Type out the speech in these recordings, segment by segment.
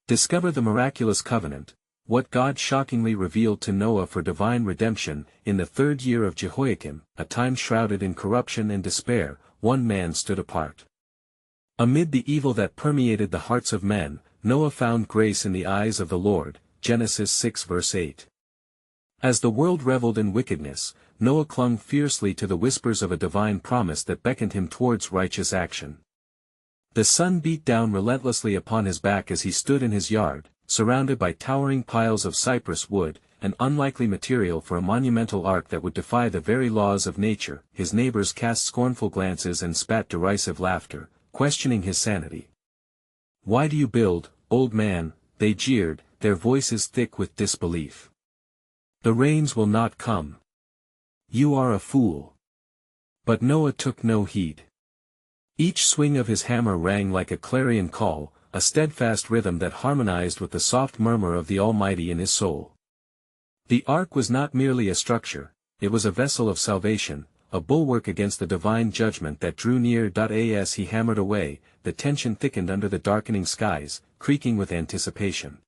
Discover the miraculous covenant, what God shockingly revealed to Noah for divine redemption. In the 3rd year of Jehoiakim, a time shrouded in corruption and despair, one man stood apart. Amid the evil that permeated the hearts of men, Noah found grace in the eyes of the Lord. Genesis 6 verse 8. As the world reveled in wickedness, Noah clung fiercely to the whispers of a divine promise that beckoned him towards righteous action. The sun beat down relentlessly upon his back as he stood in his yard, surrounded by towering piles of cypress wood, an unlikely material for a monumental ark that would defy the very laws of nature. His neighbors cast scornful glances and spat derisive laughter, questioning his sanity. "Why do you build, old man?" they jeered, their voices thick with disbelief. "The rains will not come. You are a fool." But Noah took no heed. Each swing of his hammer rang like a clarion call, a steadfast rhythm that harmonized with the soft murmur of the Almighty in his soul. The ark was not merely a structure, it was a vessel of salvation, a bulwark against the divine judgment that drew near. As he hammered away, the tension thickened under the darkening skies, creaking with anticipation.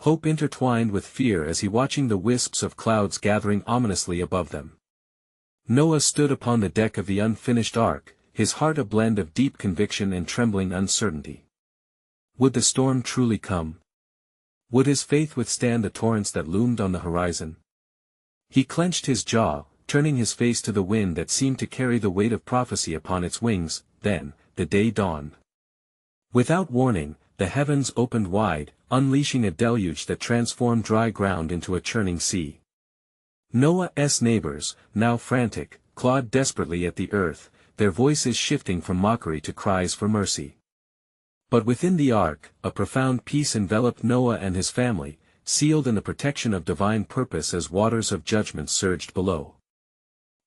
Hope intertwined with fear as he watching the wisps of clouds gathering ominously above them. Noah stood upon the deck of the unfinished ark, his heart a blend of deep conviction and trembling uncertainty. Would the storm truly come? Would his faith withstand the torrents that loomed on the horizon? He clenched his jaw, turning his face to the wind that seemed to carry the weight of prophecy upon its wings. Then, the day dawned. Without warning, the heavens opened wide, unleashing a deluge that transformed dry ground into a churning sea. Noah's neighbors, now frantic, clawed desperately at the earth, their voices shifting from mockery to cries for mercy. But within the ark, a profound peace enveloped Noah and his family, sealed in the protection of divine purpose as waters of judgment surged below.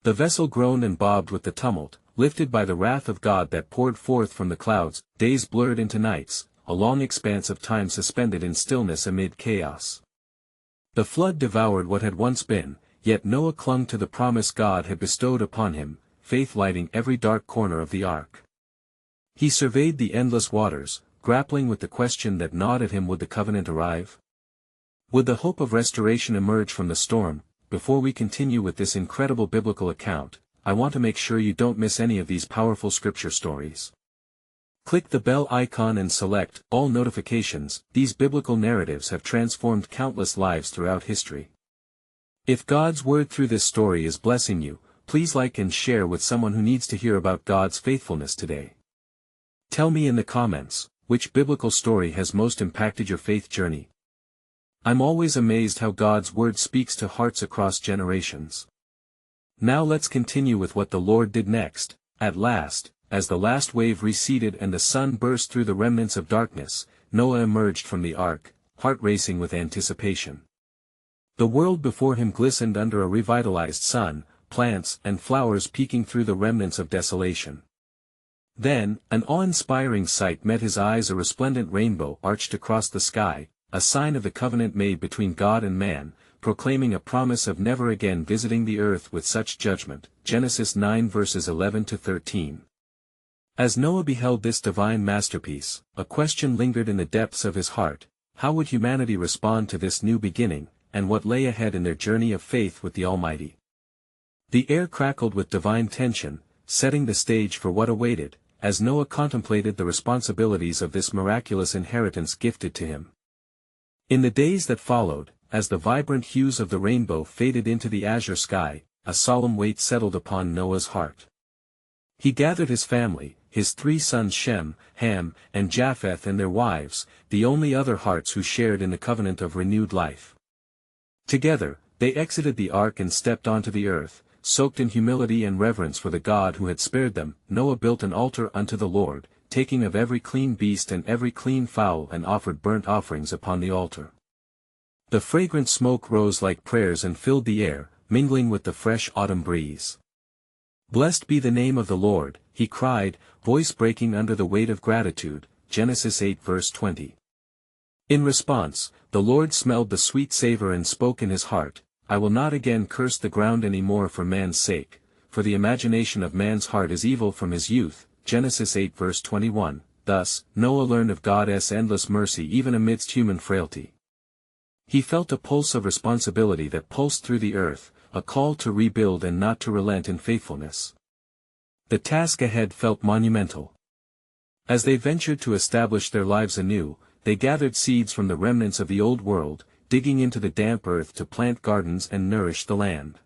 The vessel groaned and bobbed with the tumult, lifted by the wrath of God that poured forth from the clouds. Days blurred into nights, a long expanse of time suspended in stillness amid chaos. The flood devoured what had once been, yet Noah clung to the promise God had bestowed upon him, faith lighting every dark corner of the ark. He surveyed the endless waters, grappling with the question that gnawed at him: would the covenant arrive? Would the hope of restoration emerge from the storm? Before we continue with this incredible biblical account, I want to make sure you don't miss any of these powerful scripture stories. Click the bell icon and select all notifications. These biblical narratives have transformed countless lives throughout history. If God's word through this story is blessing you, please like and share with someone who needs to hear about God's faithfulness today. Tell me in the comments, which biblical story has most impacted your faith journey? I'm always amazed how God's word speaks to hearts across generations. Now let's continue with what the Lord did next. At last, as the last wave receded and the sun burst through the remnants of darkness, Noah emerged from the ark, heart racing with anticipation. The world before him glistened under a revitalized sun, plants and flowers peeking through the remnants of desolation. Then, an awe-inspiring sight met his eyes: a resplendent rainbow arched across the sky, a sign of the covenant made between God and man, proclaiming a promise of never again visiting the earth with such judgment. Genesis 9 verses 11 to 13. As Noah beheld this divine masterpiece, a question lingered in the depths of his heart: how would humanity respond to this new beginning, and what lay ahead in their journey of faith with the Almighty? The air crackled with divine tension, setting the stage for what awaited, as Noah contemplated the responsibilities of this miraculous inheritance gifted to him. In the days that followed, as the vibrant hues of the rainbow faded into the azure sky, a solemn weight settled upon Noah's heart. He gathered his family, his 3 sons Shem, Ham, and Japheth, and their wives, the only other hearts who shared in the covenant of renewed life. Together, they exited the ark and stepped onto the earth, soaked in humility and reverence for the God who had spared them. Noah built an altar unto the Lord, taking of every clean beast and every clean fowl, and offered burnt offerings upon the altar. The fragrant smoke rose like prayers and filled the air, mingling with the fresh autumn breeze. "Blessed be the name of the Lord," he cried, voice breaking under the weight of gratitude. Genesis 8 verse 20. In response, the Lord smelled the sweet savor and spoke in his heart, "I will not again curse the ground any more for man's sake, for the imagination of man's heart is evil from his youth." Genesis 8 verse 21. Thus, Noah learned of God's endless mercy even amidst human frailty. He felt a pulse of responsibility that pulsed through the earth, a call to rebuild and not to relent in faithfulness. The task ahead felt monumental. As they ventured to establish their lives anew, they gathered seeds from the remnants of the old world, digging into the damp earth to plant gardens and nourish the land.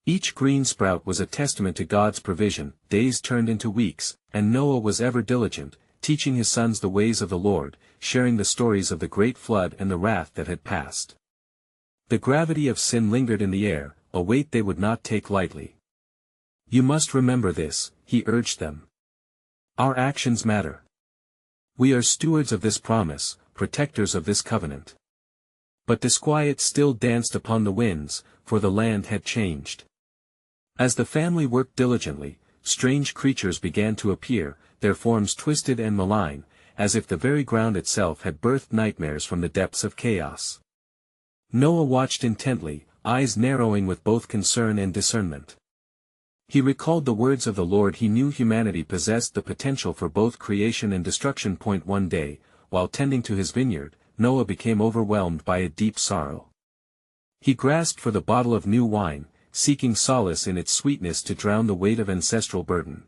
Each green sprout was a testament to God's provision. Days turned into weeks, and Noah was ever diligent, teaching his sons the ways of the Lord, sharing the stories of the great flood and the wrath that had passed. The gravity of sin lingered in the air, a weight they would not take lightly. "You must remember this," he urged them. "Our actions matter. We are stewards of this promise, protectors of this covenant." But disquiet still danced upon the winds, for the land had changed. As the family worked diligently, strange creatures began to appear, their forms twisted and malign, as if the very ground itself had birthed nightmares from the depths of chaos. Noah watched intently, eyes narrowing with both concern and discernment. He recalled the words of the Lord. He knew humanity possessed the potential for both creation and destruction. One day, while tending to his vineyard, Noah became overwhelmed by a deep sorrow. He grasped for the bottle of new wine, seeking solace in its sweetness to drown the weight of ancestral burden.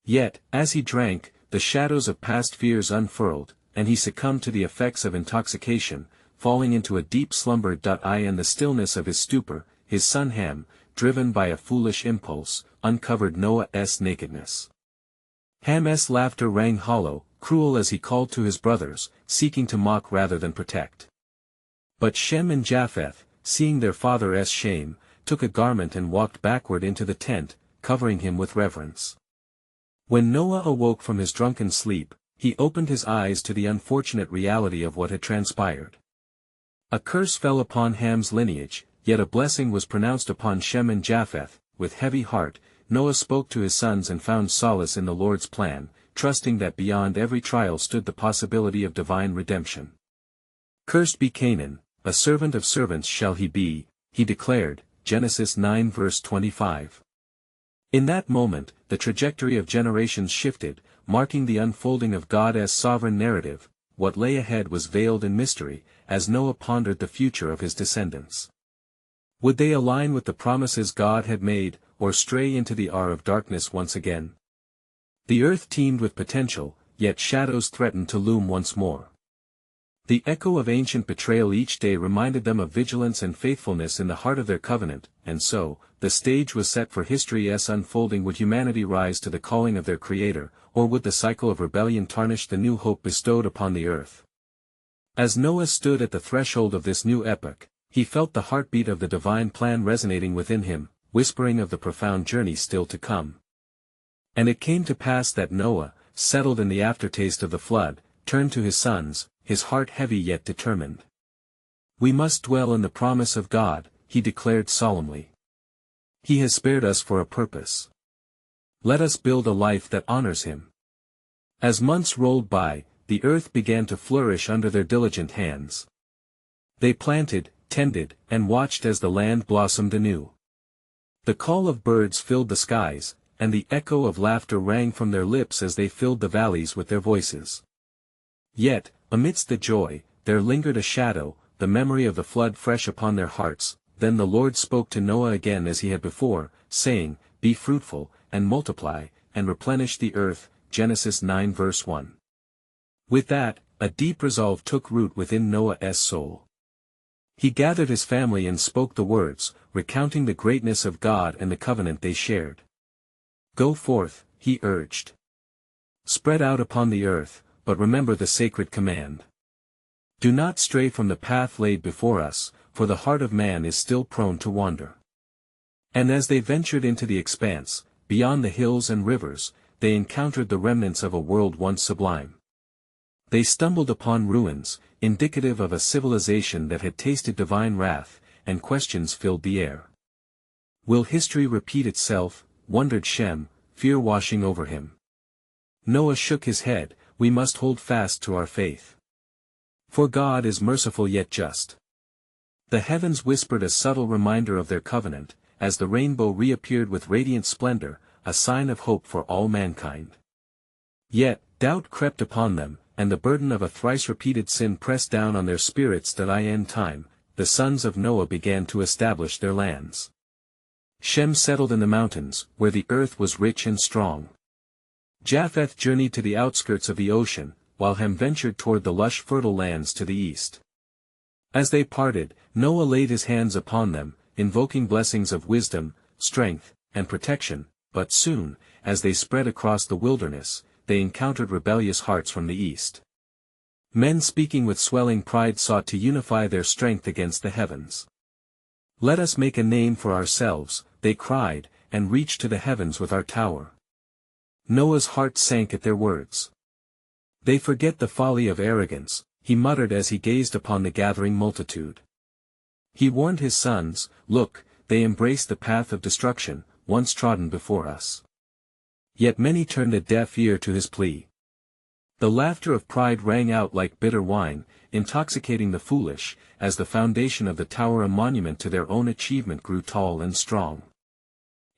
Yet, as he drank, the shadows of past fears unfurled, and he succumbed to the effects of intoxication, falling into a deep slumber. In the stillness of his stupor, his son Ham, driven by a foolish impulse, uncovered Noah's nakedness. Ham's laughter rang hollow, cruel as he called to his brothers, seeking to mock rather than protect. But Shem and Japheth, seeing their father's shame, took a garment and walked backward into the tent, covering him with reverence. When Noah awoke from his drunken sleep, he opened his eyes to the unfortunate reality of what had transpired. A curse fell upon Ham's lineage, yet a blessing was pronounced upon Shem and Japheth. With heavy heart, Noah spoke to his sons and found solace in the Lord's plan, trusting that beyond every trial stood the possibility of divine redemption. "Cursed be Canaan, a servant of servants shall he be," he declared, Genesis 9 verse 25. In that moment, the trajectory of generations shifted, marking the unfolding of God's sovereign narrative. What lay ahead was veiled in mystery, as Noah pondered the future of his descendants. Would they align with the promises God had made, or stray into the hour of darkness once again? The earth teemed with potential, yet shadows threatened to loom once more. The echo of ancient betrayal each day reminded them of vigilance and faithfulness in the heart of their covenant, and so, the stage was set for history's unfolding. Would humanity rise to the calling of their Creator, or would the cycle of rebellion tarnish the new hope bestowed upon the earth? As Noah stood at the threshold of this new epoch, he felt the heartbeat of the divine plan resonating within him, whispering of the profound journey still to come. And it came to pass that Noah, settled in the aftertaste of the flood, turned to his sons, his heart heavy yet determined. "We must dwell in the promise of God," he declared solemnly. "He has spared us for a purpose. Let us build a life that honors him." As months rolled by, the earth began to flourish under their diligent hands. They planted, tended, and watched as the land blossomed anew. The call of birds filled the skies, and the echo of laughter rang from their lips as they filled the valleys with their voices. Yet, amidst the joy, there lingered a shadow, the memory of the flood fresh upon their hearts. Then the Lord spoke to Noah again as he had before, saying, "Be fruitful, and multiply, and replenish the earth," Genesis 9 verse 1. With that, a deep resolve took root within Noah's soul. He gathered his family and spoke the words, recounting the greatness of God and the covenant they shared. "Go forth," he urged. "Spread out upon the earth, but remember the sacred command. Do not stray from the path laid before us, for the heart of man is still prone to wander." And as they ventured into the expanse, beyond the hills and rivers, they encountered the remnants of a world once sublime. They stumbled upon ruins, indicative of a civilization that had tasted divine wrath, and questions filled the air. Will history repeat itself, wondered Shem, fear washing over him. Noah shook his head, we must hold fast to our faith. For God is merciful yet just. The heavens whispered a subtle reminder of their covenant, as the rainbow reappeared with radiant splendor, a sign of hope for all mankind. Yet, Doubt crept upon them, and the burden of a thrice-repeated sin pressed down on their spirits that in time, the sons of Noah began to establish their lands. Shem settled in the mountains, where the earth was rich and strong. Japheth journeyed to the outskirts of the ocean, while Ham ventured toward the lush fertile lands to the east. As they parted, Noah laid his hands upon them, invoking blessings of wisdom, strength, and protection, but soon, as they spread across the wilderness, they encountered rebellious hearts from the east. Men speaking with swelling pride sought to unify their strength against the heavens. "Let us make a name for ourselves," they cried, "and reach to the heavens with our tower." Noah's heart sank at their words. "They forget the folly of arrogance," he muttered as he gazed upon the gathering multitude. He warned his sons, "Look, they embrace the path of destruction, once trodden before us." Yet many turned a deaf ear to his plea. The laughter of pride rang out like bitter wine, intoxicating the foolish, as the foundation of the tower, a monument to their own achievement, grew tall and strong.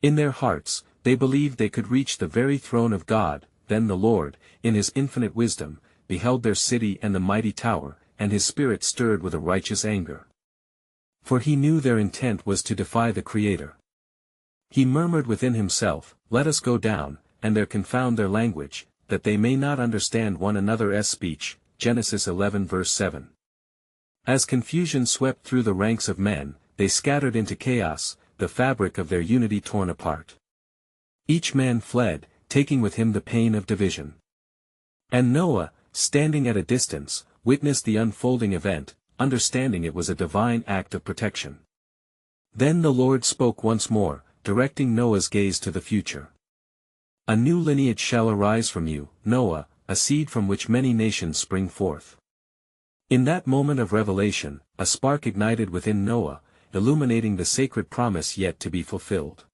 In their hearts, they believed they could reach the very throne of God. Then the Lord, in his infinite wisdom, beheld their city and the mighty tower, and his spirit stirred with a righteous anger. For he knew their intent was to defy the Creator. He murmured within himself, "Let us go down, and there confound their language, that they may not understand one another's speech." Genesis 11 verse 7. As confusion swept through the ranks of men, they scattered into chaos, the fabric of their unity torn apart. Each man fled, taking with him the pain of division. And Noah, standing at a distance, witnessed the unfolding event, understanding it was a divine act of protection. Then the Lord spoke once more, directing Noah's gaze to the future. "A new lineage shall arise from you, Noah, a seed from which many nations spring forth." In that moment of revelation, a spark ignited within Noah, illuminating the sacred promise yet to be fulfilled.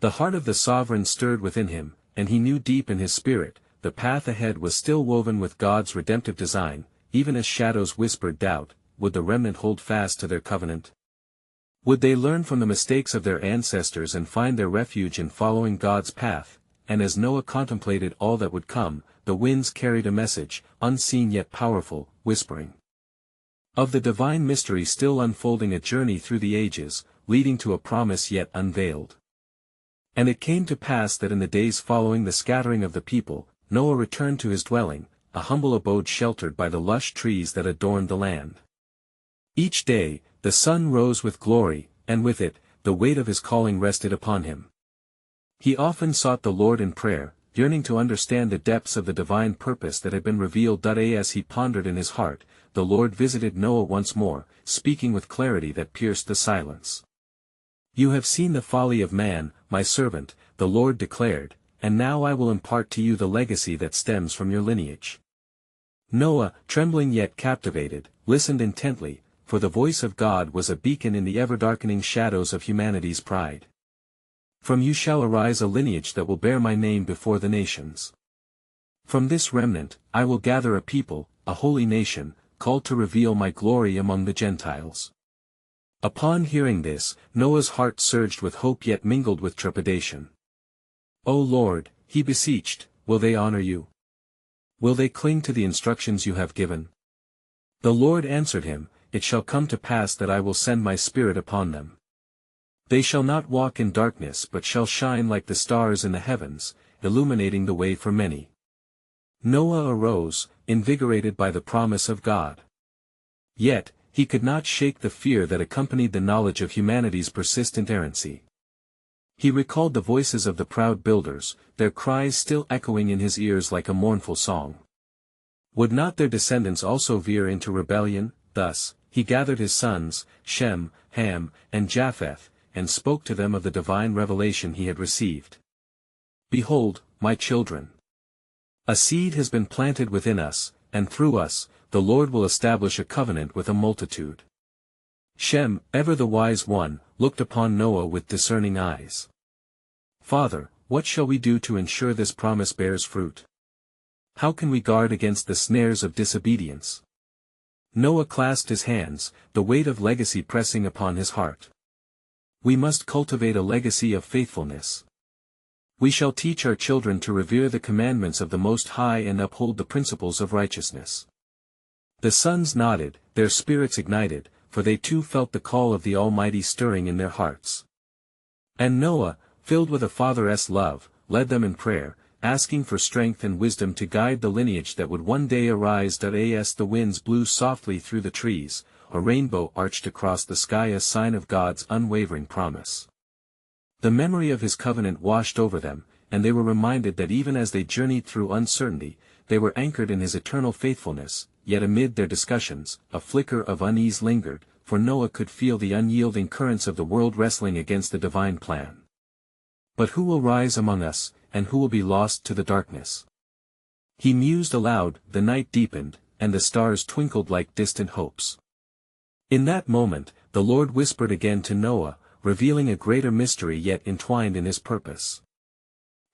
The heart of the sovereign stirred within him, and he knew deep in his spirit, the path ahead was still woven with God's redemptive design. Even as shadows whispered doubt, would the remnant hold fast to their covenant? Would they learn from the mistakes of their ancestors and find their refuge in following God's path? And as Noah contemplated all that would come, the winds carried a message, unseen yet powerful, whispering of the divine mystery still unfolding, a journey through the ages, leading to a promise yet unveiled. And it came to pass that in the days following the scattering of the people, Noah returned to his dwelling, a humble abode sheltered by the lush trees that adorned the land. Each day, the sun rose with glory, and with it, the weight of his calling rested upon him. He often sought the Lord in prayer, yearning to understand the depths of the divine purpose that had been revealed. As he pondered in his heart, the Lord visited Noah once more, speaking with clarity that pierced the silence. "You have seen the folly of man, my servant," the Lord declared, "and now I will impart to you the legacy that stems from your lineage." Noah, trembling yet captivated, listened intently, for the voice of God was a beacon in the ever-darkening shadows of humanity's pride. "From you shall arise a lineage that will bear my name before the nations. From this remnant, I will gather a people, a holy nation, called to reveal my glory among the Gentiles." Upon hearing this, Noah's heart surged with hope yet mingled with trepidation. "O Lord," he beseeched, "will they honor you? Will they cling to the instructions you have given?" The Lord answered him, "It shall come to pass that I will send my Spirit upon them. They shall not walk in darkness but shall shine like the stars in the heavens, illuminating the way for many." Noah arose, invigorated by the promise of God. Yet, he could not shake the fear that accompanied the knowledge of humanity's persistent errancy. He recalled the voices of the proud builders, their cries still echoing in his ears like a mournful song. Would not their descendants also veer into rebellion? Thus, he gathered his sons, Shem, Ham, and Japheth, and spoke to them of the divine revelation he had received. "Behold, my children, a seed has been planted within us, and through us, the Lord will establish a covenant with a multitude." Shem, ever the wise one, looked upon Noah with discerning eyes. "Father, what shall we do to ensure this promise bears fruit? How can we guard against the snares of disobedience?" Noah clasped his hands, the weight of legacy pressing upon his heart. "We must cultivate a legacy of faithfulness. We shall teach our children to revere the commandments of the Most High and uphold the principles of righteousness. The sons nodded, their spirits ignited, for they too felt the call of the Almighty stirring in their hearts. And Noah, filled with a father's love, led them in prayer, asking for strength and wisdom to guide the lineage that would one day arise. As the winds blew softly through the trees, a rainbow arched across the sky, a sign of God's unwavering promise. The memory of his covenant washed over them, and they were reminded that even as they journeyed through uncertainty, they were anchored in his eternal faithfulness. Yet amid their discussions, a flicker of unease lingered, for Noah could feel the unyielding currents of the world wrestling against the divine plan. But who will rise among us, and who will be lost to the darkness? He mused aloud. The night deepened, and the stars twinkled like distant hopes. In that moment, the Lord whispered again to Noah, revealing a greater mystery yet entwined in his purpose.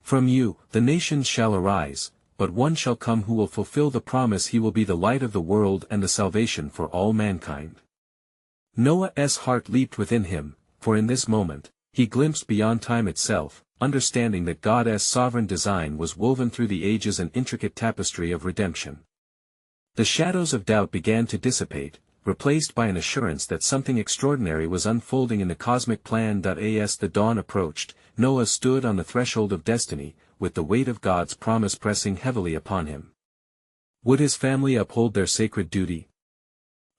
From you, the nations shall arise, but one shall come who will fulfill the promise. He will be the light of the world and the salvation for all mankind. Noah's heart leaped within him, for in this moment, he glimpsed beyond time itself, understanding that God's sovereign design was woven through the ages, an intricate tapestry of redemption. The shadows of doubt began to dissipate, replaced by an assurance that something extraordinary was unfolding in the cosmic plan. As the dawn approached, Noah stood on the threshold of destiny, with the weight of God's promise pressing heavily upon him. Would his family uphold their sacred duty?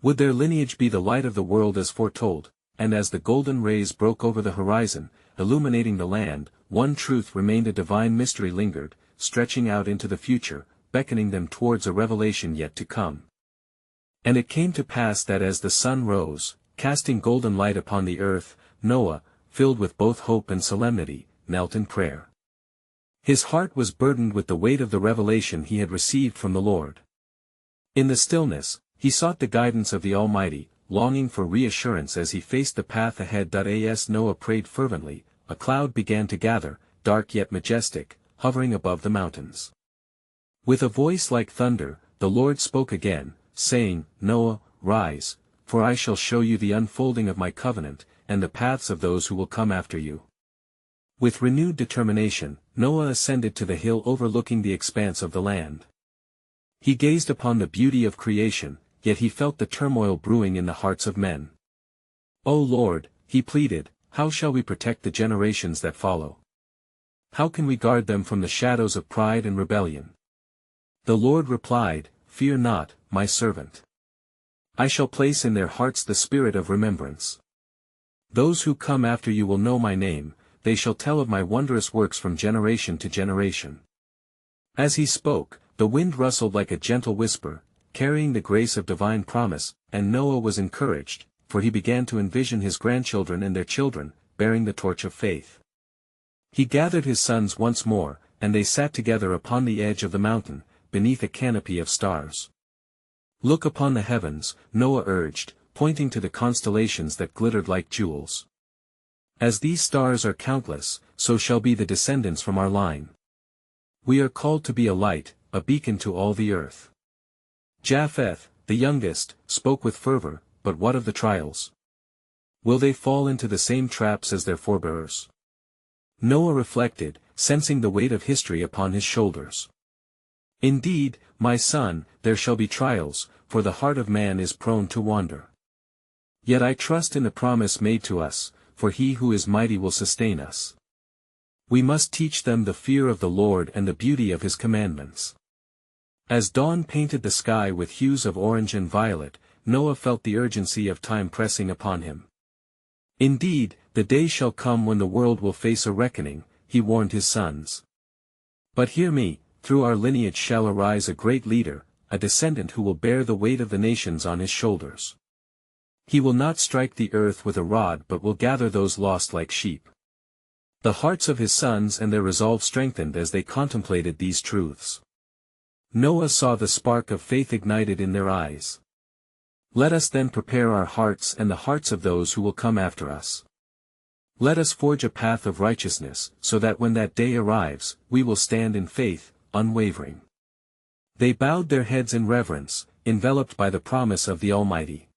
Would their lineage be the light of the world as foretold? And as the golden rays broke over the horizon, illuminating the land, one truth remained, a divine mystery lingered, stretching out into the future, beckoning them towards a revelation yet to come. And it came to pass that as the sun rose, casting golden light upon the earth, Noah, filled with both hope and solemnity, knelt in prayer. His heart was burdened with the weight of the revelation he had received from the Lord. In the stillness, he sought the guidance of the Almighty, longing for reassurance as he faced the path ahead. As Noah prayed fervently, a cloud began to gather, dark yet majestic, hovering above the mountains. With a voice like thunder, the Lord spoke again, saying, Noah, rise, for I shall show you the unfolding of my covenant, and the paths of those who will come after you. With renewed determination, Noah ascended to the hill overlooking the expanse of the land. He gazed upon the beauty of creation, yet he felt the turmoil brewing in the hearts of men. O Lord, he pleaded, how shall we protect the generations that follow? How can we guard them from the shadows of pride and rebellion? The Lord replied, Fear not, my servant. I shall place in their hearts the spirit of remembrance. Those who come after you will know my name, they shall tell of my wondrous works from generation to generation. As he spoke, the wind rustled like a gentle whisper, carrying the grace of divine promise, and Noah was encouraged, for he began to envision his grandchildren and their children, bearing the torch of faith. He gathered his sons once more, and they sat together upon the edge of the mountain, beneath a canopy of stars. Look upon the heavens, Noah urged, pointing to the constellations that glittered like jewels. As these stars are countless, so shall be the descendants from our line. We are called to be a light, a beacon to all the earth. Japheth, the youngest, spoke with fervor, but what of the trials? Will they fall into the same traps as their forebears? Noah reflected, sensing the weight of history upon his shoulders. Indeed, my son, there shall be trials, for the heart of man is prone to wander. Yet I trust in the promise made to us, for he who is mighty will sustain us. We must teach them the fear of the Lord and the beauty of his commandments. As dawn painted the sky with hues of orange and violet, Noah felt the urgency of time pressing upon him. Indeed, the day shall come when the world will face a reckoning, he warned his sons. But hear me, through our lineage shall arise a great leader, a descendant who will bear the weight of the nations on his shoulders. He will not strike the earth with a rod but will gather those lost like sheep. The hearts of his sons and their resolve strengthened as they contemplated these truths. Noah saw the spark of faith ignited in their eyes. Let us then prepare our hearts and the hearts of those who will come after us. Let us forge a path of righteousness, so that when that day arrives, we will stand in faith, unwavering. They bowed their heads in reverence, enveloped by the promise of the Almighty.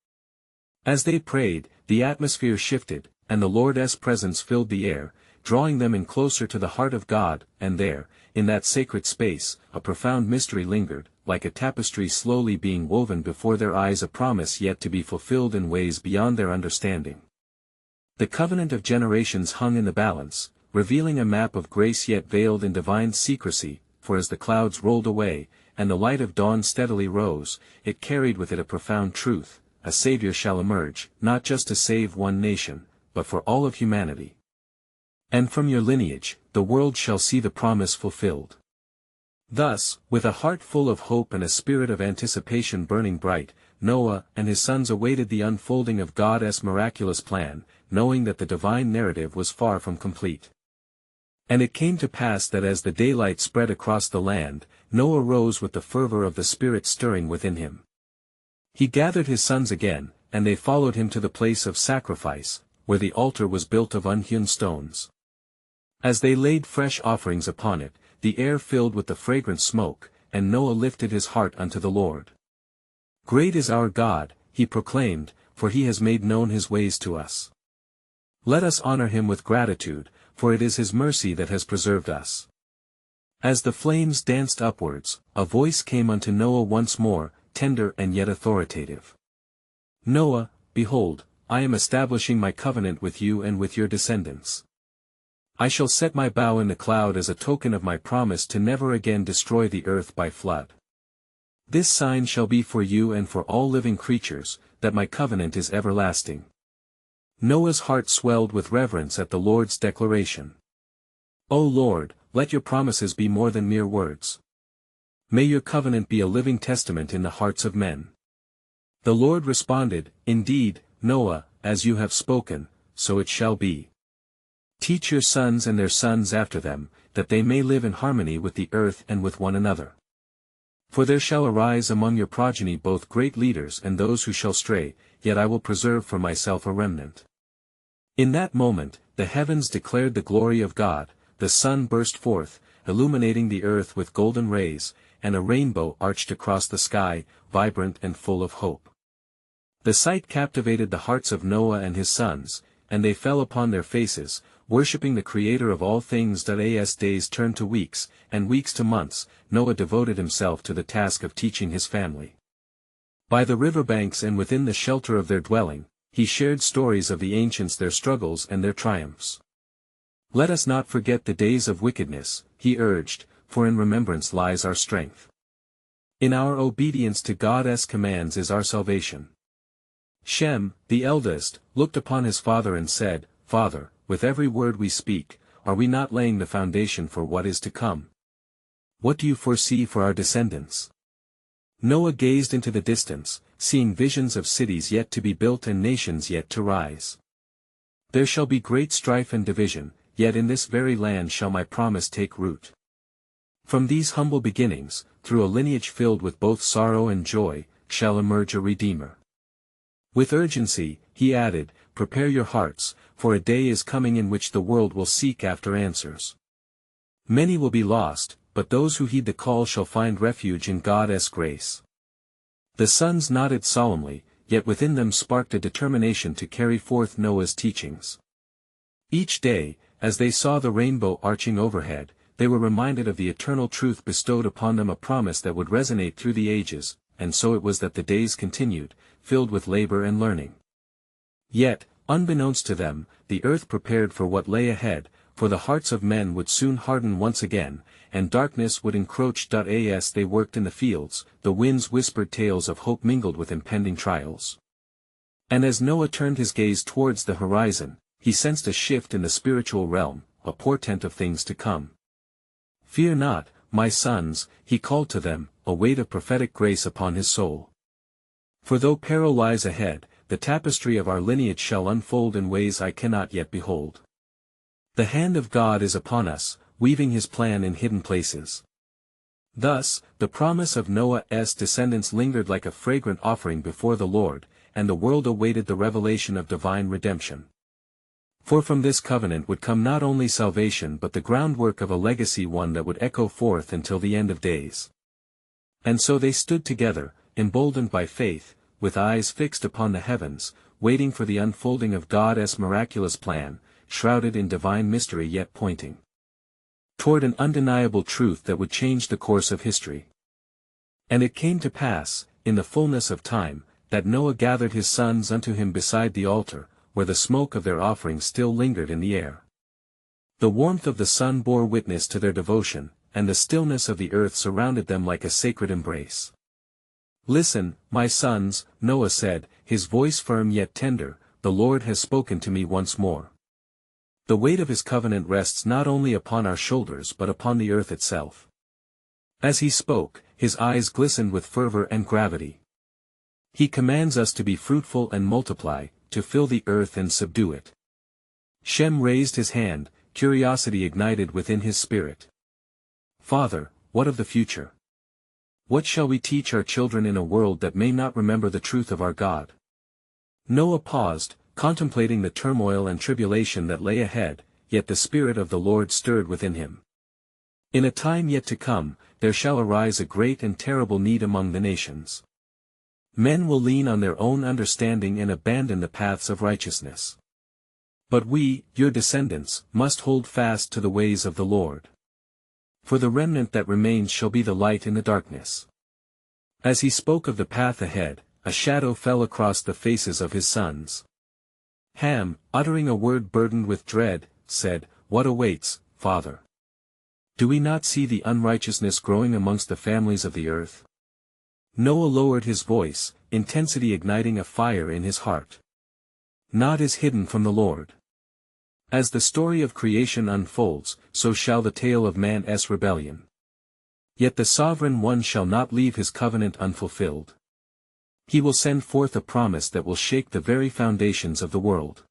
As they prayed, the atmosphere shifted, and the Lord's presence filled the air, drawing them in closer to the heart of God, and there, in that sacred space, a profound mystery lingered, like a tapestry slowly being woven before their eyes, a promise yet to be fulfilled in ways beyond their understanding. The covenant of generations hung in the balance, revealing a map of grace yet veiled in divine secrecy, for as the clouds rolled away, and the light of dawn steadily rose, it carried with it a profound truth: a Savior shall emerge, not just to save one nation, but for all of humanity. And from your lineage, the world shall see the promise fulfilled. Thus, with a heart full of hope and a spirit of anticipation burning bright, Noah and his sons awaited the unfolding of God's miraculous plan, knowing that the divine narrative was far from complete. And it came to pass that as the daylight spread across the land, Noah rose with the fervor of the Spirit stirring within him. He gathered his sons again, and they followed him to the place of sacrifice, where the altar was built of unhewn stones. As they laid fresh offerings upon it, the air filled with the fragrant smoke, and Noah lifted his heart unto the Lord. Great is our God, he proclaimed, for he has made known his ways to us. Let us honor him with gratitude, for it is his mercy that has preserved us. As the flames danced upwards, a voice came unto Noah once more, tender and yet authoritative. Noah, behold, I am establishing my covenant with you and with your descendants. I shall set my bow in the cloud as a token of my promise to never again destroy the earth by flood. This sign shall be for you and for all living creatures, that my covenant is everlasting. Noah's heart swelled with reverence at the Lord's declaration. O Lord, let your promises be more than mere words. May your covenant be a living testament in the hearts of men. The Lord responded, Indeed, Noah, as you have spoken, so it shall be. Teach your sons and their sons after them, that they may live in harmony with the earth and with one another. For there shall arise among your progeny both great leaders and those who shall stray, yet I will preserve for myself a remnant. In that moment, the heavens declared the glory of God, the sun burst forth, illuminating the earth with golden rays, and a rainbow arched across the sky, vibrant and full of hope. The sight captivated the hearts of Noah and his sons, and they fell upon their faces, worshipping the Creator of all things. As days turned to weeks, and weeks to months, Noah devoted himself to the task of teaching his family. By the riverbanks and within the shelter of their dwelling, he shared stories of the ancients, their struggles and their triumphs. Let us not forget the days of wickedness, he urged, for in remembrance lies our strength. In our obedience to God's commands is our salvation. Shem, the eldest, looked upon his father and said, Father, with every word we speak, are we not laying the foundation for what is to come? What do you foresee for our descendants? Noah gazed into the distance, seeing visions of cities yet to be built and nations yet to rise. There shall be great strife and division, yet in this very land shall my promise take root. From these humble beginnings, through a lineage filled with both sorrow and joy, shall emerge a Redeemer. With urgency, he added, Prepare your hearts, for a day is coming in which the world will seek after answers. Many will be lost, but those who heed the call shall find refuge in God's grace. The sons nodded solemnly, yet within them sparked a determination to carry forth Noah's teachings. Each day, as they saw the rainbow arching overhead, they were reminded of the eternal truth bestowed upon them, a promise that would resonate through the ages, and so it was that the days continued, filled with labor and learning. Yet, unbeknownst to them, the earth prepared for what lay ahead, for the hearts of men would soon harden once again, and darkness would encroach. As they worked in the fields, the winds whispered tales of hope mingled with impending trials. And as Noah turned his gaze towards the horizon, he sensed a shift in the spiritual realm, a portent of things to come. Fear not, my sons, he called to them, a weight of prophetic grace upon his soul. For though peril lies ahead, the tapestry of our lineage shall unfold in ways I cannot yet behold. The hand of God is upon us, weaving his plan in hidden places. Thus, the promise of Noah's descendants lingered like a fragrant offering before the Lord, and the world awaited the revelation of divine redemption. For from this covenant would come not only salvation but the groundwork of a legacy, one that would echo forth until the end of days. And so they stood together, emboldened by faith, with eyes fixed upon the heavens, waiting for the unfolding of God's miraculous plan, shrouded in divine mystery yet pointing toward an undeniable truth that would change the course of history. And it came to pass, in the fullness of time, that Noah gathered his sons unto him beside the altar, where the smoke of their offering still lingered in the air. The warmth of the sun bore witness to their devotion, and the stillness of the earth surrounded them like a sacred embrace. "Listen, my sons," Noah said, his voice firm yet tender, "the Lord has spoken to me once more. The weight of his covenant rests not only upon our shoulders but upon the earth itself." As he spoke, his eyes glistened with fervor and gravity. "He commands us to be fruitful and multiply, to fill the earth and subdue it." Shem raised his hand, curiosity ignited within his spirit. "Father, what of the future? What shall we teach our children in a world that may not remember the truth of our God?" Noah paused, contemplating the turmoil and tribulation that lay ahead, yet the Spirit of the Lord stirred within him. "In a time yet to come, there shall arise a great and terrible need among the nations. Men will lean on their own understanding and abandon the paths of righteousness. But we, your descendants, must hold fast to the ways of the Lord. For the remnant that remains shall be the light in the darkness." As he spoke of the path ahead, a shadow fell across the faces of his sons. Ham, uttering a word burdened with dread, said, "What awaits, Father? Do we not see the unrighteousness growing amongst the families of the earth?" Noah lowered his voice, intensity igniting a fire in his heart. "Naught is hidden from the Lord. As the story of creation unfolds, so shall the tale of man's rebellion. Yet the Sovereign One shall not leave his covenant unfulfilled. He will send forth a promise that will shake the very foundations of the world."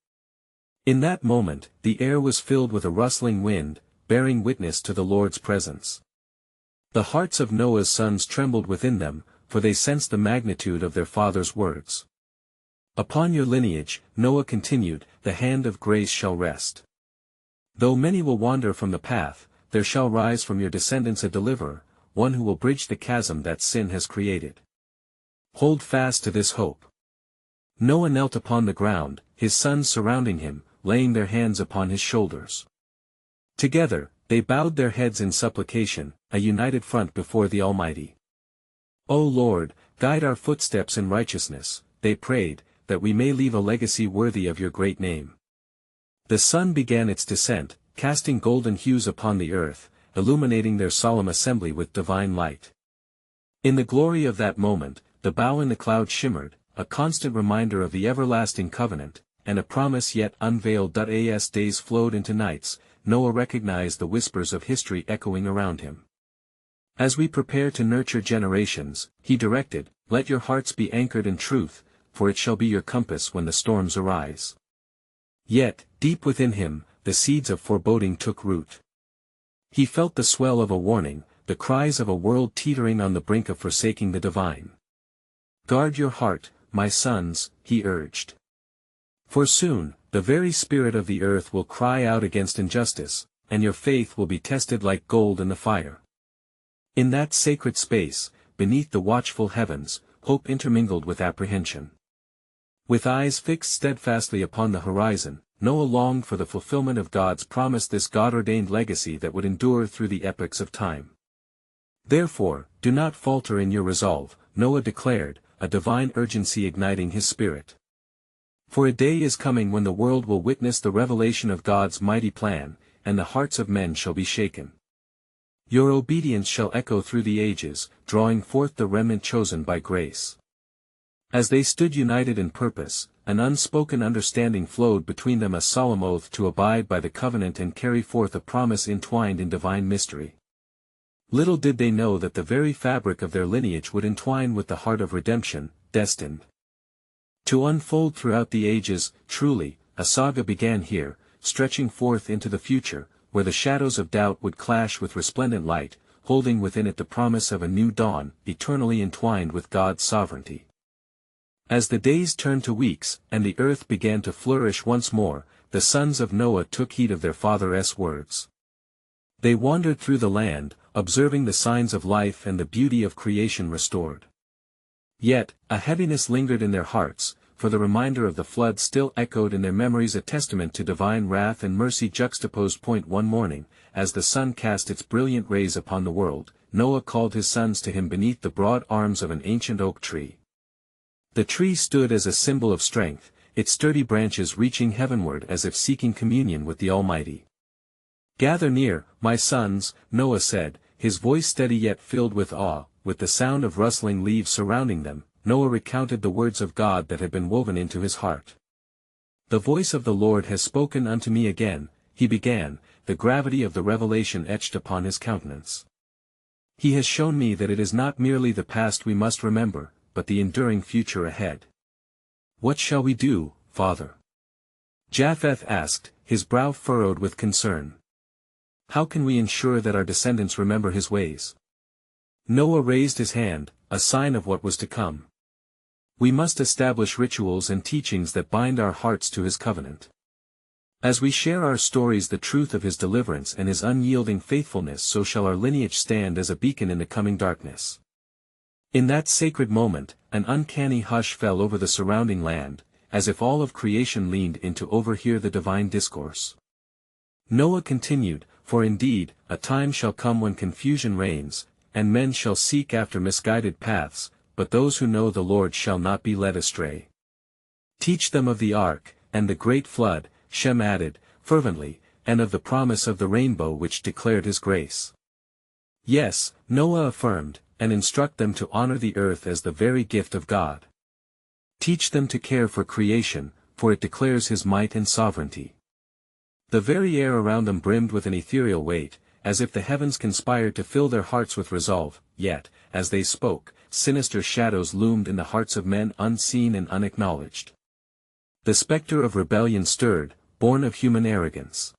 In that moment, the air was filled with a rustling wind, bearing witness to the Lord's presence. The hearts of Noah's sons trembled within them, for they sensed the magnitude of their father's words. "Upon your lineage," Noah continued, "the hand of grace shall rest. Though many will wander from the path, there shall rise from your descendants a deliverer, one who will bridge the chasm that sin has created. Hold fast to this hope." Noah knelt upon the ground, his sons surrounding him, laying their hands upon his shoulders. Together, they bowed their heads in supplication, a united front before the Almighty. "O Lord, guide our footsteps in righteousness," they prayed, "that we may leave a legacy worthy of your great name." The sun began its descent, casting golden hues upon the earth, illuminating their solemn assembly with divine light. In the glory of that moment, the bow in the cloud shimmered, a constant reminder of the everlasting covenant, and a promise yet unveiled. As days flowed into nights, Noah recognized the whispers of history echoing around him. "As we prepare to nurture generations," he directed, "let your hearts be anchored in truth, for it shall be your compass when the storms arise." Yet, deep within him, the seeds of foreboding took root. He felt the swell of a warning, the cries of a world teetering on the brink of forsaking the divine. "Guard your heart, my sons," he urged. "For soon, the very spirit of the earth will cry out against injustice, and your faith will be tested like gold in the fire." In that sacred space, beneath the watchful heavens, hope intermingled with apprehension. With eyes fixed steadfastly upon the horizon, Noah longed for the fulfillment of God's promise, this God-ordained legacy that would endure through the epochs of time. "Therefore, do not falter in your resolve," Noah declared, a divine urgency igniting his spirit. "For a day is coming when the world will witness the revelation of God's mighty plan, and the hearts of men shall be shaken. Your obedience shall echo through the ages, drawing forth the remnant chosen by grace." As they stood united in purpose, an unspoken understanding flowed between them, a solemn oath to abide by the covenant and carry forth a promise entwined in divine mystery. Little did they know that the very fabric of their lineage would entwine with the heart of redemption, destined to unfold throughout the ages. Truly, a saga began here, stretching forth into the future, where the shadows of doubt would clash with resplendent light, holding within it the promise of a new dawn, eternally entwined with God's sovereignty. As the days turned to weeks, and the earth began to flourish once more, the sons of Noah took heed of their father's words. They wandered through the land, observing the signs of life and the beauty of creation restored. Yet, a heaviness lingered in their hearts, for the reminder of the flood still echoed in their memories, a testament to divine wrath and mercy juxtaposed. One morning, as the sun cast its brilliant rays upon the world, Noah called his sons to him beneath the broad arms of an ancient oak tree. The tree stood as a symbol of strength, its sturdy branches reaching heavenward as if seeking communion with the Almighty. "Gather near, my sons," Noah said, his voice steady yet filled with awe. With the sound of rustling leaves surrounding them, Noah recounted the words of God that had been woven into his heart. "The voice of the Lord has spoken unto me again," he began, the gravity of the revelation etched upon his countenance. "He has shown me that it is not merely the past we must remember, but the enduring future ahead." "What shall we do, Father?" Japheth asked, his brow furrowed with concern. "How can we ensure that our descendants remember his ways?" Noah raised his hand, a sign of what was to come. "We must establish rituals and teachings that bind our hearts to his covenant. As we share our stories the truth of his deliverance and his unyielding faithfulness, so shall our lineage stand as a beacon in the coming darkness." In that sacred moment, an uncanny hush fell over the surrounding land, as if all of creation leaned in to overhear the divine discourse. Noah continued, "For indeed, a time shall come when confusion reigns, and men shall seek after misguided paths, but those who know the Lord shall not be led astray. Teach them of the ark, and the great flood," Shem added, fervently, "and of the promise of the rainbow which declared his grace." "Yes," Noah affirmed, "and instruct them to honor the earth as the very gift of God. Teach them to care for creation, for it declares his might and sovereignty." The very air around them brimmed with an ethereal weight, as if the heavens conspired to fill their hearts with resolve, yet, as they spoke, sinister shadows loomed in the hearts of men unseen and unacknowledged. The specter of rebellion stirred, born of human arrogance.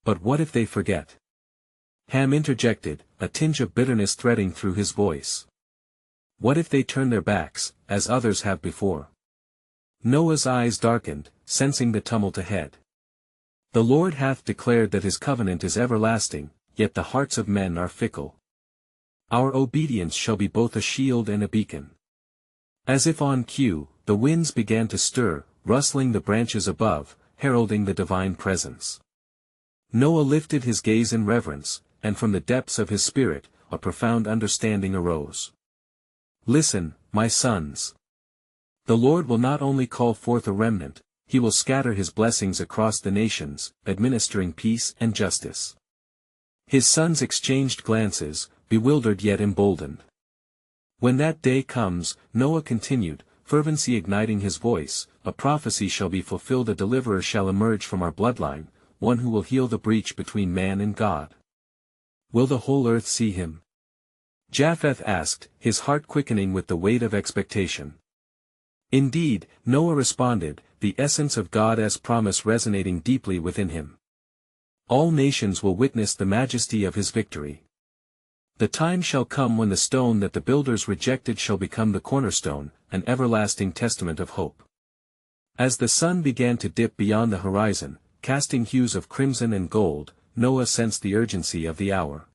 "But what if they forget?" Ham interjected, a tinge of bitterness threading through his voice. "What if they turn their backs, as others have before?" Noah's eyes darkened, sensing the tumult ahead. "The Lord hath declared that his covenant is everlasting, yet the hearts of men are fickle. Our obedience shall be both a shield and a beacon." As if on cue, the winds began to stir, rustling the branches above, heralding the divine presence. Noah lifted his gaze in reverence, and from the depths of his spirit, a profound understanding arose. "Listen, my sons. The Lord will not only call forth a remnant, he will scatter his blessings across the nations, administering peace and justice." His sons exchanged glances, bewildered yet emboldened. "When that day comes," Noah continued, fervency igniting his voice, "a prophecy shall be fulfilled, a deliverer shall emerge from our bloodline, one who will heal the breach between man and God." "Will the whole earth see him?" Japheth asked, his heart quickening with the weight of expectation. "Indeed," Noah responded, the essence of God as promise resonating deeply within him. "All nations will witness the majesty of his victory. The time shall come when the stone that the builders rejected shall become the cornerstone, an everlasting testament of hope." As the sun began to dip beyond the horizon, casting hues of crimson and gold, Noah sensed the urgency of the hour.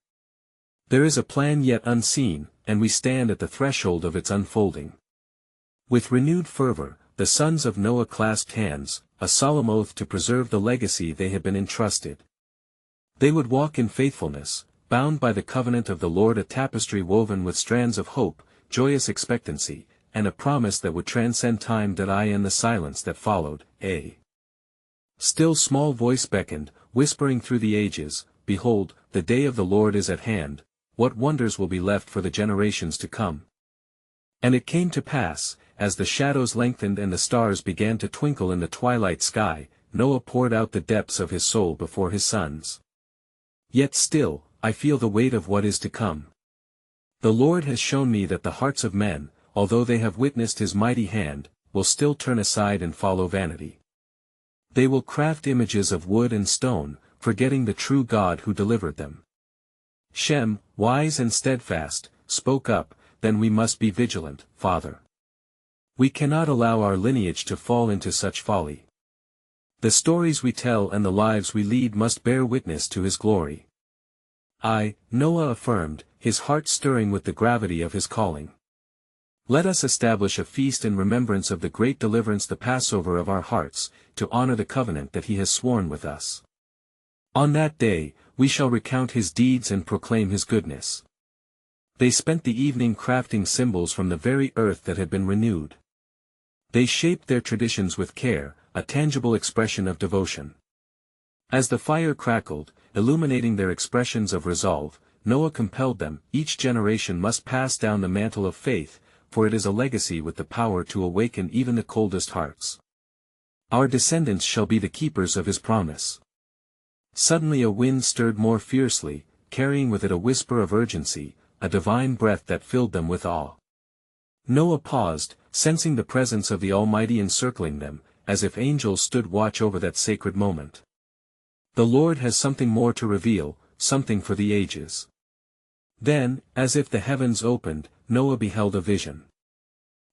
There is a plan yet unseen, and we stand at the threshold of its unfolding. With renewed fervor, the sons of Noah clasped hands, a solemn oath to preserve the legacy they had been entrusted. They would walk in faithfulness, bound by the covenant of the Lord, a tapestry woven with strands of hope, joyous expectancy, and a promise that would transcend time. In the silence that followed, a still small voice beckoned, whispering through the ages, "Behold, the day of the Lord is at hand, what wonders will be left for the generations to come?" And it came to pass, as the shadows lengthened and the stars began to twinkle in the twilight sky, Noah poured out the depths of his soul before his sons. "Yet still, I feel the weight of what is to come. The Lord has shown me that the hearts of men, although they have witnessed his mighty hand, will still turn aside and follow vanity. They will craft images of wood and stone, forgetting the true God who delivered them." Shem, wise and steadfast, spoke up, "Then we must be vigilant, Father. We cannot allow our lineage to fall into such folly. The stories we tell and the lives we lead must bear witness to his glory." "I," Noah affirmed, his heart stirring with the gravity of his calling. Let us establish a feast in remembrance of the great deliverance, the Passover of our hearts, to honor the covenant that he has sworn with us. On that day, we shall recount his deeds and proclaim his goodness. They spent the evening crafting symbols from the very earth that had been renewed. They shaped their traditions with care, a tangible expression of devotion. As the fire crackled, illuminating their expressions of resolve, Noah compelled them, each generation must pass down the mantle of faith, for it is a legacy with the power to awaken even the coldest hearts. Our descendants shall be the keepers of his promise. Suddenly a wind stirred more fiercely, carrying with it a whisper of urgency, a divine breath that filled them with awe. Noah paused, sensing the presence of the Almighty encircling them, as if angels stood watch over that sacred moment. The Lord has something more to reveal, something for the ages. Then, as if the heavens opened, Noah beheld a vision.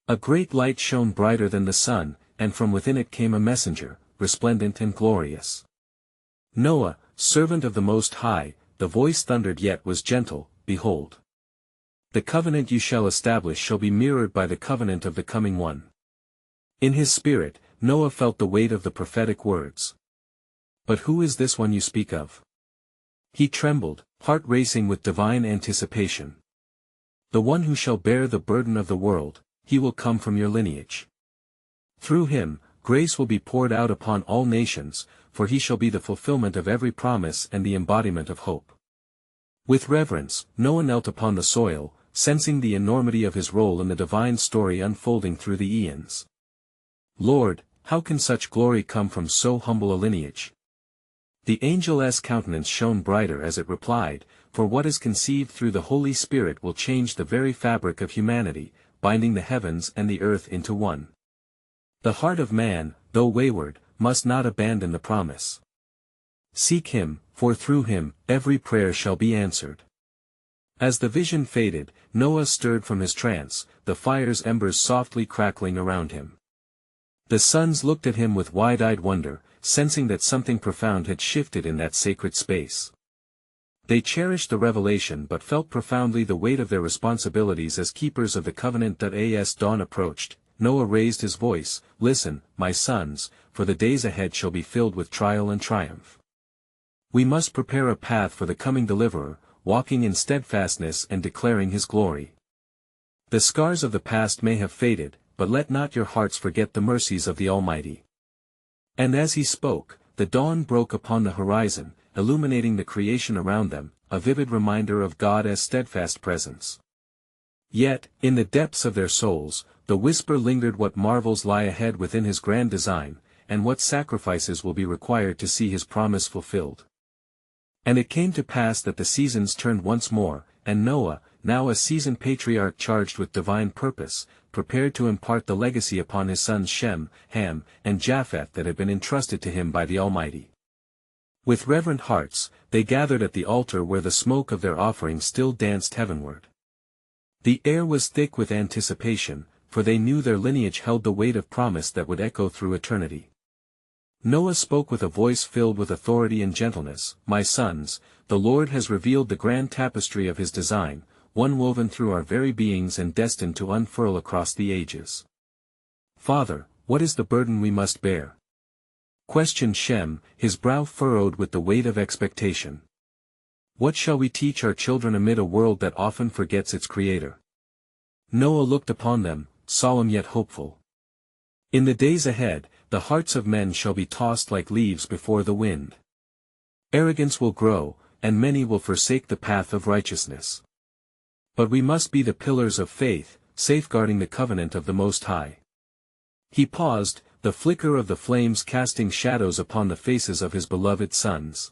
A great light shone brighter than the sun, and from within it came a messenger, resplendent and glorious. Noah, servant of the Most High, the voice thundered yet was gentle, behold. The covenant you shall establish shall be mirrored by the covenant of the coming one. In his spirit, Noah felt the weight of the prophetic words. But who is this one you speak of? He trembled, heart racing with divine anticipation. The one who shall bear the burden of the world, he will come from your lineage. Through him, grace will be poured out upon all nations, for he shall be the fulfillment of every promise and the embodiment of hope. With reverence, Noah knelt upon the soil, sensing the enormity of his role in the divine story unfolding through the eons. Lord, how can such glory come from so humble a lineage? The angel's countenance shone brighter as it replied, for what is conceived through the Holy Spirit will change the very fabric of humanity, binding the heavens and the earth into one. The heart of man, though wayward, must not abandon the promise. Seek him, for through him, every prayer shall be answered. As the vision faded, Noah stirred from his trance, the fire's embers softly crackling around him. The sons looked at him with wide-eyed wonder, sensing that something profound had shifted in that sacred space. They cherished the revelation but felt profoundly the weight of their responsibilities as keepers of the covenant. As dawn approached, Noah raised his voice, "Listen, my sons, for the days ahead shall be filled with trial and triumph. We must prepare a path for the coming deliverer, walking in steadfastness and declaring his glory. The scars of the past may have faded, but let not your hearts forget the mercies of the Almighty." And as he spoke, the dawn broke upon the horizon, illuminating the creation around them, a vivid reminder of God's steadfast presence. Yet, in the depths of their souls, the whisper lingered: what marvels lie ahead within his grand design, and what sacrifices will be required to see his promise fulfilled. And it came to pass that the seasons turned once more, and Noah, now a seasoned patriarch charged with divine purpose, prepared to impart the legacy upon his sons Shem, Ham, and Japheth that had been entrusted to him by the Almighty. With reverent hearts, they gathered at the altar where the smoke of their offering still danced heavenward. The air was thick with anticipation, for they knew their lineage held the weight of promise that would echo through eternity. Noah spoke with a voice filled with authority and gentleness, "My sons, the Lord has revealed the grand tapestry of his design, one woven through our very beings and destined to unfurl across the ages. Father, what is the burden we must bear?" questioned Shem, his brow furrowed with the weight of expectation. "What shall we teach our children amid a world that often forgets its Creator?" Noah looked upon them, solemn yet hopeful. "In the days ahead, the hearts of men shall be tossed like leaves before the wind. Arrogance will grow, and many will forsake the path of righteousness. But we must be the pillars of faith, safeguarding the covenant of the Most High." He paused, the flicker of the flames casting shadows upon the faces of his beloved sons.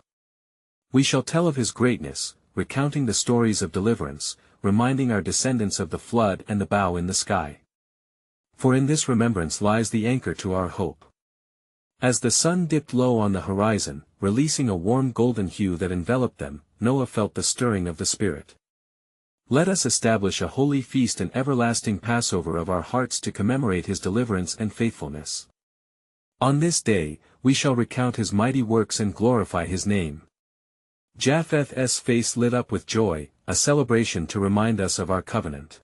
"We shall tell of his greatness, recounting the stories of deliverance, reminding our descendants of the flood and the bow in the sky. For in this remembrance lies the anchor to our hope." As the sun dipped low on the horizon, releasing a warm golden hue that enveloped them, Noah felt the stirring of the Spirit. "Let us establish a holy feast and everlasting Passover of our hearts to commemorate his deliverance and faithfulness. On this day, we shall recount his mighty works and glorify his name." Japheth's face lit up with joy, a celebration to remind us of our covenant.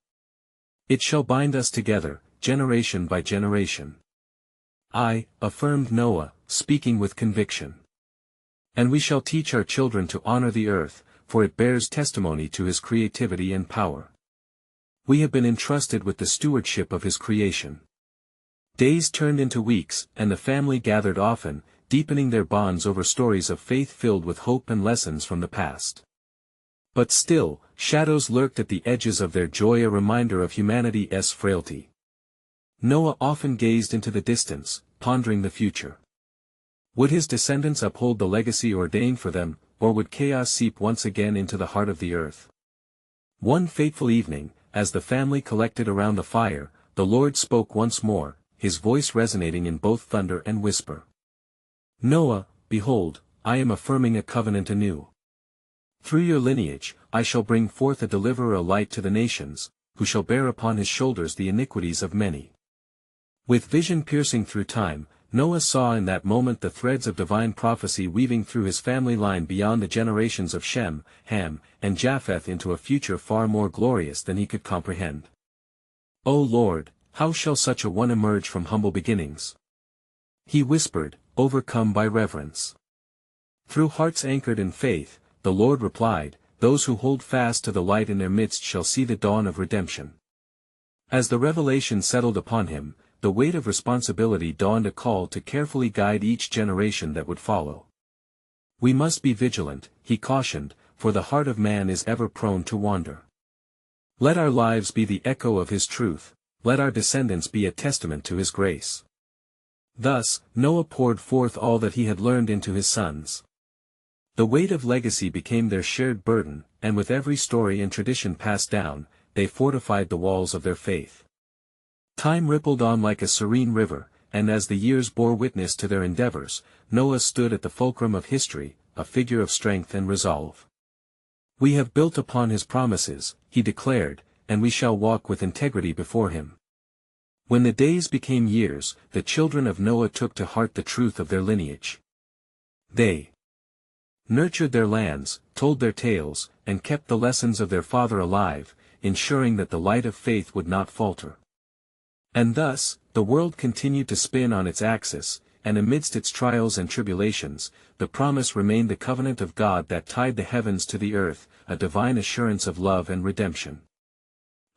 It shall bind us together, generation by generation. Affirmed Noah, speaking with conviction. And we shall teach our children to honor the earth, for it bears testimony to his creativity and power. We have been entrusted with the stewardship of his creation. Days turned into weeks, and the family gathered often, deepening their bonds over stories of faith filled with hope and lessons from the past. But still, shadows lurked at the edges of their joy, a reminder of humanity's frailty. Noah often gazed into the distance, pondering the future. Would his descendants uphold the legacy ordained for them, or would chaos seep once again into the heart of the earth? One fateful evening, as the family collected around the fire, the Lord spoke once more, his voice resonating in both thunder and whisper. Noah, behold, I am affirming a covenant anew. Through your lineage, I shall bring forth a deliverer, a light to the nations, who shall bear upon his shoulders the iniquities of many. With vision piercing through time, Noah saw in that moment the threads of divine prophecy weaving through his family line beyond the generations of Shem, Ham, and Japheth into a future far more glorious than he could comprehend. O Lord, how shall such a one emerge from humble beginnings? He whispered, overcome by reverence. Through hearts anchored in faith, the Lord replied, those who hold fast to the light in their midst shall see the dawn of redemption. As the revelation settled upon him, the weight of responsibility dawned, a call to carefully guide each generation that would follow. We must be vigilant, he cautioned, for the heart of man is ever prone to wander. Let our lives be the echo of his truth, let our descendants be a testament to his grace. Thus, Noah poured forth all that he had learned into his sons. The weight of legacy became their shared burden, and with every story and tradition passed down, they fortified the walls of their faith. Time rippled on like a serene river, and as the years bore witness to their endeavors, Noah stood at the fulcrum of history, a figure of strength and resolve. We have built upon his promises, he declared, and we shall walk with integrity before him. When the days became years, the children of Noah took to heart the truth of their lineage. They nurtured their lands, told their tales, and kept the lessons of their father alive, ensuring that the light of faith would not falter. And thus, the world continued to spin on its axis, and amidst its trials and tribulations, the promise remained, the covenant of God that tied the heavens to the earth, a divine assurance of love and redemption.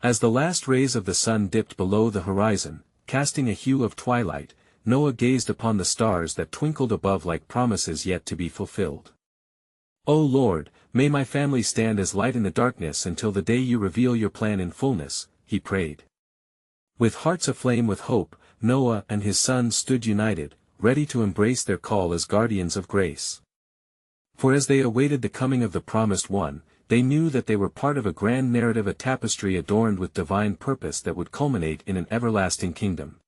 As the last rays of the sun dipped below the horizon, casting a hue of twilight, Noah gazed upon the stars that twinkled above like promises yet to be fulfilled. O Lord, may my family stand as light in the darkness until the day you reveal your plan in fullness, he prayed. With hearts aflame with hope, Noah and his sons stood united, ready to embrace their call as guardians of grace. For as they awaited the coming of the promised one, they knew that they were part of a grand narrative, a tapestry adorned with divine purpose that would culminate in an everlasting kingdom.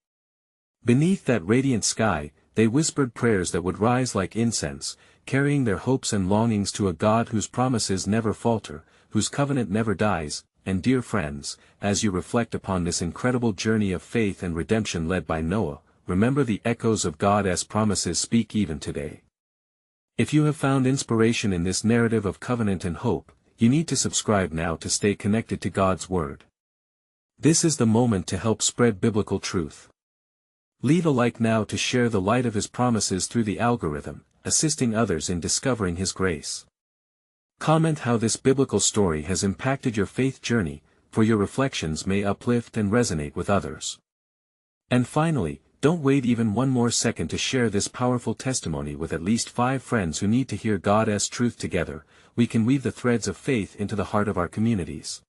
Beneath that radiant sky, they whispered prayers that would rise like incense, carrying their hopes and longings to a God whose promises never falter, whose covenant never dies. And dear friends, as you reflect upon this incredible journey of faith and redemption led by Noah, remember the echoes of God's promises speak even today. If you have found inspiration in this narrative of covenant and hope, you need to subscribe now to stay connected to God's Word. This is the moment to help spread biblical truth. Leave a like now to share the light of His promises through the algorithm, assisting others in discovering His grace. Comment how this biblical story has impacted your faith journey, for your reflections may uplift and resonate with others. And finally, don't wait even one more second to share this powerful testimony with at least 5 friends who need to hear God's truth together. We can weave the threads of faith into the heart of our communities.